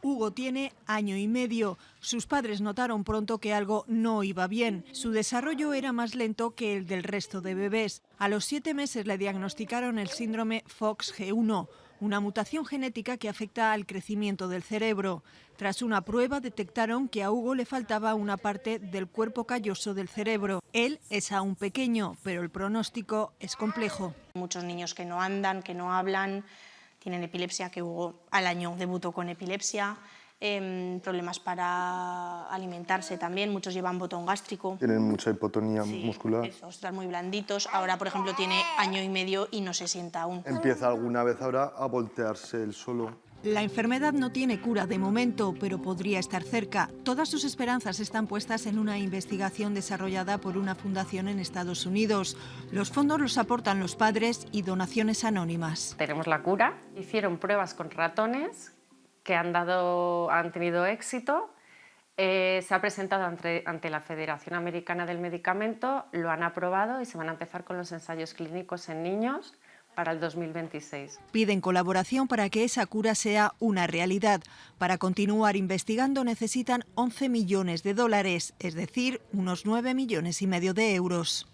Hugo tiene año y medio. Sus padres notaron pronto que algo no iba bien. Su desarrollo era más lento que el del resto de bebés. A los 7 meses le diagnosticaron el síndrome FOXG1, una mutación genética que afecta al crecimiento del cerebro. Tras una prueba detectaron que a Hugo le faltaba una parte del cuerpo calloso del cerebro. Él es aún pequeño, pero el pronóstico es complejo. Muchos niños que no andan, que no hablan, tienen epilepsia, que Hugo al año debutó con epilepsia, problemas para alimentarse también, muchos llevan botón gástrico. Tienen mucha hipotonía muscular. Eso, están muy blanditos. Ahora, por ejemplo, tiene año y medio y no se sienta aún. Empieza alguna vez ahora a voltearse él solo. La enfermedad no tiene cura de momento, pero podría estar cerca. Todas sus esperanzas están puestas en una investigación desarrollada por una fundación en Estados Unidos. Los fondos los aportan los padres y donaciones anónimas. Tenemos la cura. Hicieron pruebas con ratones que han tenido éxito. Se ha presentado ante la Federación Americana del Medicamento, lo han aprobado y se van a empezar con los ensayos clínicos en niños para el 2026. Piden colaboración para que esa cura sea una realidad. Para continuar investigando necesitan 11 millones de dólares, es decir, unos 9,5 millones de euros.